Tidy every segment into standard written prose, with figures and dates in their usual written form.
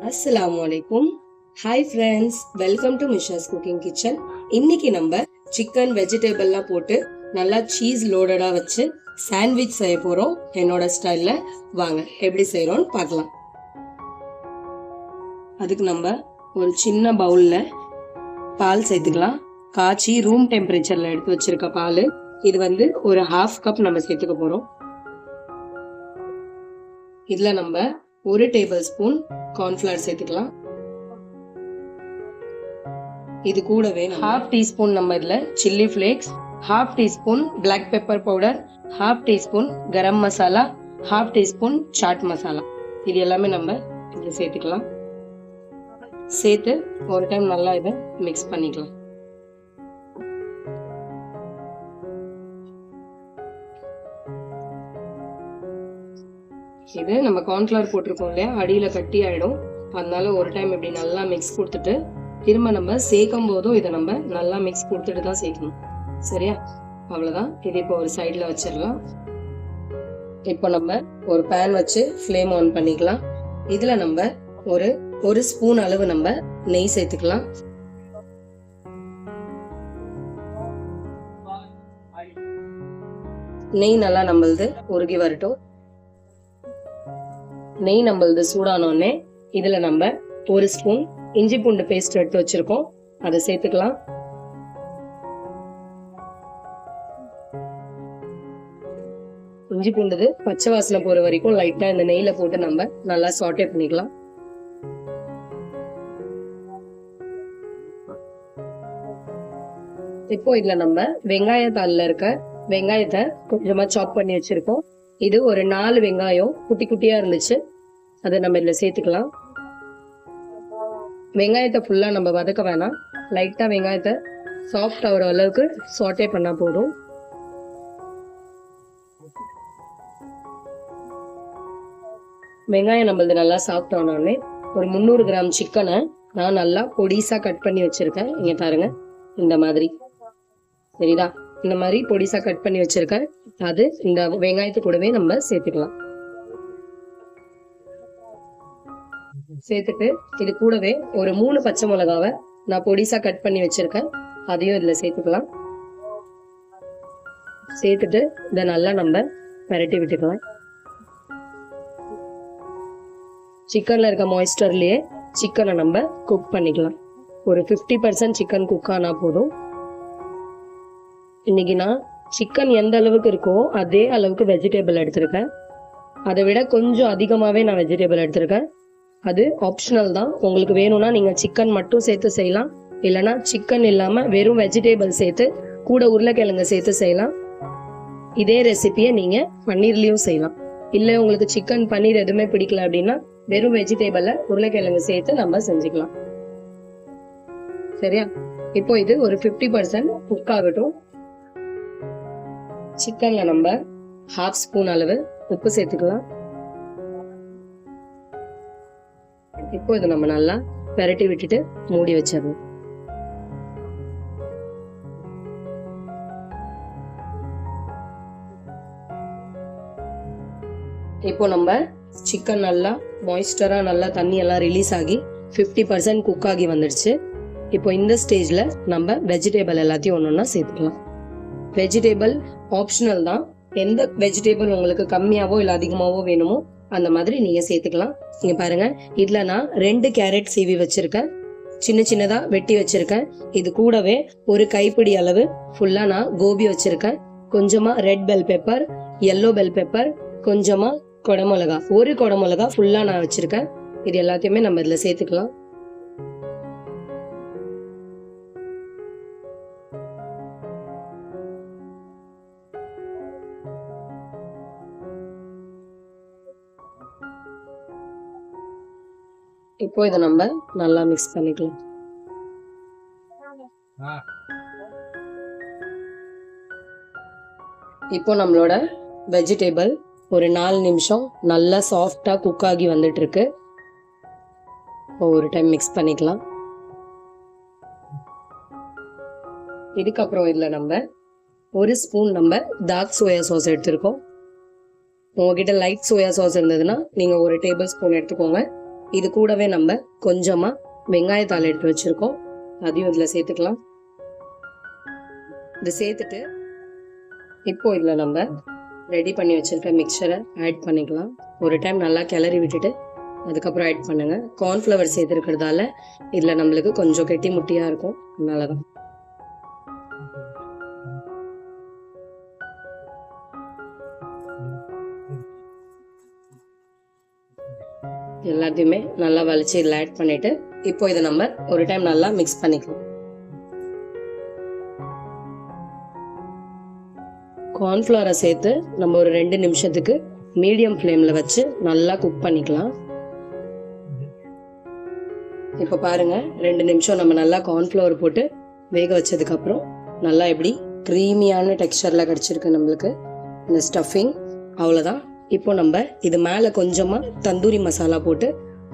Assalamualaikum. Hi friends, welcome to Misha's Cooking Kitchen. இன்னைக்கு நம்ம chicken வெஜிடபிள்லாம் போட்டு நல்லா சீஸ் லோடடா வச்சு சாண்ட்விச் செய்ய போறோம். என்னோட ஸ்டைல்ல வாங்க எப்படி செய்யறோம்னு பார்க்கலாம். அதுக்கு நம்ம ஒரு சின்ன பவுல்ல பால் சேர்த்துக்கலாம். காய்ச்சி ரூம் டெம்பரேச்சர்ல எடுத்து வச்சிருக்க பால். இது வந்து ஒரு 1/2 கப் நம்ம சேர்த்துக்க போறோம். இதுல நம்ம 1 டேபிள் ஸ்பூன் கார்ன்ஃபிளவர் சேர்த்துக்கலாம். இது கூடவே 1/2 டீஸ்பூன் நம்ம இதுல chilli flakes, 1/2 teaspoon black pepper powder, 1/2 teaspoon garam masala, 1/2 teaspoon chaat masala, இது எல்லாமே நம்ம இதில் சேர்த்துக்கலாம். சேர்த்து ஒரு டைம் நல்லா இதை மிக்ஸ் பண்ணிக்கலாம். இது நம்ம கார்ன்ஃபிளவர் போட்டிருக்கோம் இல்லையா, அடியில் கட்டி ஆகிடும். அதனால ஒரு டைம் இப்படி நல்லா மிக்ஸ் கொடுத்துட்டு திரும்ப நம்ம சேர்க்கும் போதும் இதை நம்ம நல்லா மிக்ஸ் கொடுத்துட்டு தான் சேர்க்கணும். சரியா? அவ்வளோதான். இது இப்போ ஒரு சைடில் வச்சிடலாம். இப்போ நம்ம ஒரு பேன் வச்சு ஃப்ளேம் ஆன் பண்ணிக்கலாம். இதில் நம்ம ஒரு ஸ்பூன் அளவு நம்ம நெய் சேர்த்துக்கலாம். நெய் நல்லா நம்மளது உருகி வரட்டும். நெய் நம்மளது சூடானோடனே இதுல நம்ம ஒரு ஸ்பூன் இஞ்சி பூண்டு பேஸ்ட் எடுத்து வச்சிருக்கோம், அதை சேர்த்துக்கலாம். இஞ்சி பூண்டு பச்சை வாசனை போற வரைக்கும் லைட்டா இந்த நெய்ல போட்டு நம்ம நல்லா சாட்டே பண்ணிக்கலாம். இப்போ இதுல நம்ம வெங்காயத்தாள்ல இருக்க வெங்காயத்தை கொஞ்சமா சாப் பண்ணி வச்சிருக்கோம். இது ஒரு 4 வெங்காயம் குட்டி குட்டியா இருந்துச்சு, அதை நம்ம இதுல சேர்த்துக்கலாம். வெங்காயத்தை ஃபுல்லா நம்ம வதக்க வேணாம், லைட்டா வெங்காயத்தை சாஃப்ட் ஆகிற அளவுக்கு சாட்டே பண்ணா போதும். வெங்காயம் நம்மளது நல்லா சாஃப்ட் ஆனோடனே ஒரு 300 கிராம் சிக்கனை நான் நல்லா பொடிசா கட் பண்ணி வச்சிருக்கேன். இங்க பாருங்க, இந்த மாதிரி. சரிதா? இந்த மாதிரி பொடிசா கட் பண்ணி வச்சிருக்கேன். அது இந்த வெங்காயத்து கூடவே நம்ம சேர்த்துக்கலாம். சேர்த்துட்டு இது கூடவே ஒரு 3 பச்சை மிளகாவை நான் பொடிசா கட் பண்ணி வச்சிருக்கேன், அதையும் இதுல சேர்த்துக்கலாம். சேர்த்துட்டு இதை நல்லா நம்ம பரட்டி விட்டுக்கலாம். சிக்கன்ல இருக்க மாய்ஸ்டர்லயே சிக்கனை நம்ம குக் பண்ணிக்கலாம். ஒரு 50% சிக்கன் குக் ஆனா போதும். இன்னைக்கு நான் சிக்கன் எந்த அளவுக்கு இருக்கோ அதே அளவுக்கு வெஜிடபிள் எடுத்திருக்கேன். அதை விட கொஞ்சம் அதிகமாகவே நான் வெஜிடபிள் எடுத்திருக்கேன். அது ஆப்ஷனல் தான். உங்களுக்கு வேணும்னா நீங்கள் சிக்கன் மட்டும் சேர்த்து செய்யலாம், இல்லைனா சிக்கன் இல்லாமல் வெறும் வெஜிடபிள் சேர்த்து கூட உருளைக்கிழங்கு சேர்த்து செய்யலாம். இதே ரெசிபியை நீங்கள் பன்னீர்லேயும் செய்யலாம். இல்லை உங்களுக்கு சிக்கன் பன்னீர் எதுவுமே பிடிக்கல அப்படின்னா வெறும் வெஜிடபிளை உருளைக்கிழங்கு சேர்த்து நம்ம செஞ்சுக்கலாம். சரியா? இப்போ இது ஒரு 50% குக் ஆகட்டும். சிக்கன்ல நம்ம 1/2 ஸ்பூன் அளவு உப்பு சேர்த்துக்கலாம். இப்போ இதை நம்ம நல்லா பெரட்டி விட்டுட்டு மூடி வச்சிடணும். இப்போ நம்ம சிக்கன் நல்லா மாய்ஸ்டரா நல்லா தண்ணி எல்லாம் ரிலீஸ் ஆகி 50% குக் ஆகி வந்துடுச்சு. இப்போ இந்த ஸ்டேஜ்ல நம்ம வெஜிடபிள் எல்லாத்தையும் ஒன்னொன்னா சேர்த்துக்கலாம். வெஜிடபிள் ஆப்ஷனல் தான். எந்த வெஜிடபிள் உங்களுக்கு கம்மியாவோ இல்லை அதிகமாவோ வேணுமோ அந்த மாதிரி நீங்க சேர்த்துக்கலாம். நீங்க பாருங்க, இதுல நான் 2 கேரட் சீவி வச்சிருக்கேன், சின்ன சின்னதா வெட்டி வச்சிருக்கேன். இது கூடவே ஒரு கைப்பிடி அளவு ஃபுல்லா நான் கோபி வச்சிருக்கேன். கொஞ்சமா red bell pepper, yellow bell pepper, கொஞ்சமா கொடமிளகா, ஒரு கொடமிளகா ஃபுல்லா நான் வச்சிருக்கேன். இது எல்லாத்தையுமே நம்ம இதுல சேர்த்துக்கலாம். இப்போ இதை நம்ம நல்லா மிக்ஸ் பண்ணிக்கலாம். இப்போ நம்மளோட வெஜிடபிள் ஒரு 4 நிமிஷம் நல்லா சாஃப்டா குக் ஆகி வந்துட்டு இருக்கு. ஒரு டைம் மிக்ஸ் பண்ணிக்கலாம். இதுக்கப்புறம் இதுல நம்ம ஒரு ஸ்பூன் நம்ம டார்க் சோயா சாஸ் எடுத்திருக்கோம். உங்ககிட்ட லைட் சோயா சாஸ் இருந்ததுன்னா நீங்க ஒரு டேபிள் ஸ்பூன் எடுத்துக்கோங்க. இது கூடவே நம்ம கொஞ்சமாக வெங்காயத்தாள் எடுத்து வச்சுருக்கோம், அதையும் இதில் சேர்த்துக்கலாம். இதை சேர்த்துட்டு இப்போ இதில் நம்ம ரெடி பண்ணி வச்சுருக்க மிக்சரை ஆட் பண்ணிக்கலாம். ஒரு டைம் நல்லா கிளறி விட்டுட்டு அதுக்கப்புறம் ஆட் பண்ணுங்கள். கார்ன்ஃப்ளவர் சேர்த்துருக்கிறதால இதில் நம்மளுக்கு கொஞ்சம் கெட்டி முட்டியாக இருக்கும், அதனால தான். எல்லாத்தையுமே நல்லா வலிச்சு இதில் ஆட் பண்ணிவிட்டு இப்போ இதை நம்ம ஒரு டைம் நல்லா மிக்ஸ் பண்ணிக்கலாம். கார்ன்ஃப்ளவரை சேர்த்து நம்ம ஒரு 2 நிமிஷத்துக்கு மீடியம் ஃப்ளேமில் வச்சு நல்லா குக் பண்ணிக்கலாம். இப்போ பாருங்க, 2 நிமிஷம் நம்ம நல்லா கார்ன்ஃப்ளவர் போட்டு வேக வச்சதுக்கப்புறம் நல்லா எப்படி க்ரீமியான டெக்ஸ்சரில் கிடச்சிருக்கு நம்மளுக்கு இந்த ஸ்டஃபிங். அவ்வளோதான். இப்போ நம்ம இது மேலே கொஞ்சமாக தந்தூரி மசாலா போட்டு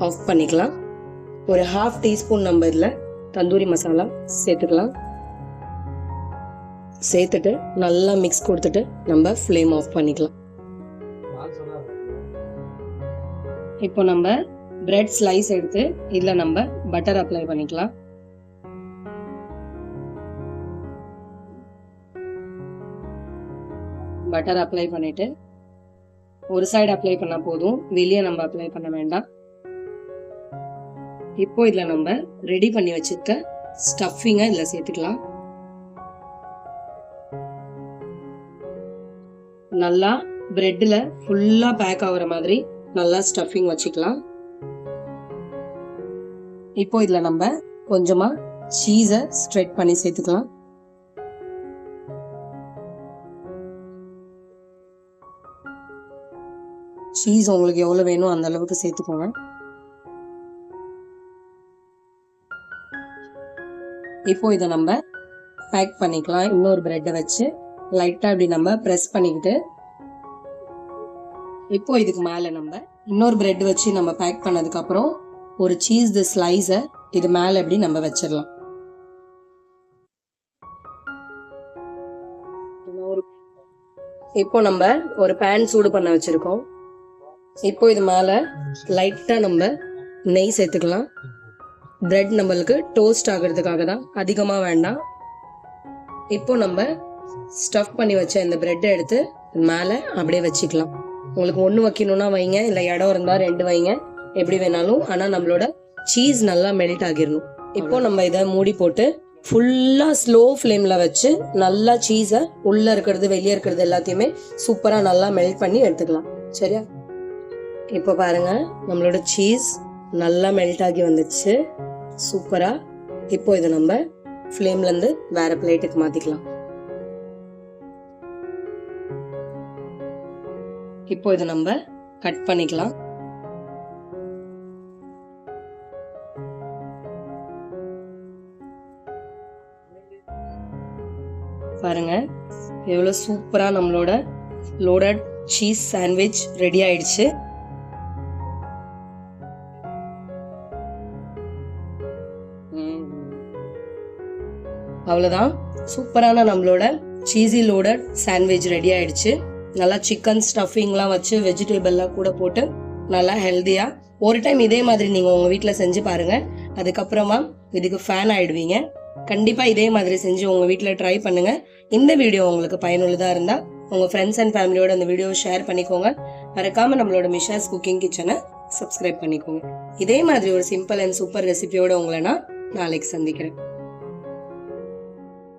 ஆஃப் பண்ணிக்கலாம். ஒரு 1/2 டீஸ்பூன் நம்ம இதில் தந்தூரி மசாலா சேர்த்துக்கலாம். சேர்த்துட்டு நல்லா மிக்ஸ் கொடுத்துட்டு நம்ம ஃப்ளேம் ஆஃப் பண்ணிக்கலாம். இப்போ நம்ம பிரெட் ஸ்லைஸ் எடுத்து இதில் நம்ம பட்டர் அப்ளை பண்ணிக்கலாம். பட்டர் அப்ளை பண்ணிட்டு ஒரு சைடு அப்ளை பண்ணா போதும், வெளியே நம்ம அப்ளை பண்ண வேண்டாம். இப்போ இதில் நம்ம ரெடி பண்ணி வச்சிருக்க ஸ்டஃபிங்கை இதில் சேர்த்துக்கலாம். நல்லா பிரெட்ல ஃபுல்லா பேக் ஆகுற மாதிரி நல்லா ஸ்டஃபிங் வச்சுக்கலாம். இப்போ இதில் நம்ம கொஞ்சமா சீஸை ஸ்ப்ரெட் பண்ணி சேர்த்துக்கலாம். சீஸ் உங்களுக்கு எவ்வளோ வேணும் அந்த அளவுக்கு சேர்த்துக்கோங்க. இப்போ இதை நம்ம பேக் பண்ணிக்கலாம். இன்னொரு பிரெட்டை வச்சு லைட்டாக இப்படி நம்ம ப்ரெஸ் பண்ணிக்கிட்டு இப்போ இதுக்கு மேலே நம்ம இன்னொரு பிரெட் வச்சு நம்ம பேக் பண்ணதுக்கப்புறம் ஒரு சீஸ் ஸ்லைஸை இது மேலே எப்படி நம்ம வச்சிடலாம். இப்போ நம்ம ஒரு பேன் சூடு பண்ண வச்சிருக்கோம். இப்போ இது மேலே லைட்டாக நம்ம நெய் சேர்த்துக்கலாம். பிரெட் நம்மளுக்கு டோஸ்ட் ஆகிறதுக்காக தான், அதிகமாக வேண்டாம். இப்போ நம்ம ஸ்டஃப் பண்ணி வச்ச இந்த பிரெட்டை எடுத்து மேலே அப்படியே வச்சுக்கலாம். உங்களுக்கு 1 வைக்கணும்னா வைங்க, இல்லை இடம் இருந்தால் 2 வைங்க, எப்படி வேணாலும். ஆனால் நம்மளோட சீஸ் நல்லா மெல்ட் ஆகிடணும். இப்போ நம்ம இதை மூடி போட்டு ஃபுல்லாக ஸ்லோ ஃப்ளேமில் வச்சு நல்லா சீஸை உள்ளே இருக்கிறது வெளியே இருக்கிறது எல்லாத்தையுமே சூப்பராக நல்லா மெல்ட் பண்ணி எடுத்துக்கலாம். சரியா? இப்போ பாருங்க, நம்மளோட சீஸ் நல்லா மெல்ட் ஆகி வந்துச்சு சூப்பராக. இப்போ இதை நம்ம ஃப்ளேம்லேருந்து வேற பிளேட்டுக்கு மாற்றிக்கலாம். இப்போ இதை நம்ம கட் பண்ணிக்கலாம். பாருங்க, எவ்வளோ சூப்பராக நம்மளோட லோடட் சீஸ் சாண்ட்விச் ரெடி ஆயிடுச்சு. அவ்வளோதான், சூப்பரான நம்மளோட சீஸி லோடட் சாண்ட்விச் ரெடி ஆயிடுச்சு. நல்லா சிக்கன் ஸ்டஃபிங்லாம் வச்சு வெஜிடபிள்லாம் கூட போட்டு நல்லா ஹெல்த்தியாக ஒரு டைம் இதே மாதிரி நீங்கள் உங்கள் வீட்டில் செஞ்சு பாருங்கள். அதுக்கப்புறமா இதுக்கு ஃபேன் ஆகிடுவீங்க. கண்டிப்பாக இதே மாதிரி செஞ்சு உங்கள் வீட்டில் ட்ரை பண்ணுங்கள். இந்த வீடியோ உங்களுக்கு பயனுள்ளதாக இருந்தால் உங்கள் ஃப்ரெண்ட்ஸ் அண்ட் ஃபேமிலியோட இந்த வீடியோவை ஷேர் பண்ணிக்கோங்க. மறக்காமல் நம்மளோட மிஷாஸ் குக்கிங் கிச்சனை சப்ஸ்கிரைப் பண்ணிக்கோங்க. இதே மாதிரி ஒரு சிம்பிள் அண்ட் சூப்பர் ரெசிபியோட உங்களை நான் நாளைக்கு சந்திக்கிறேன்.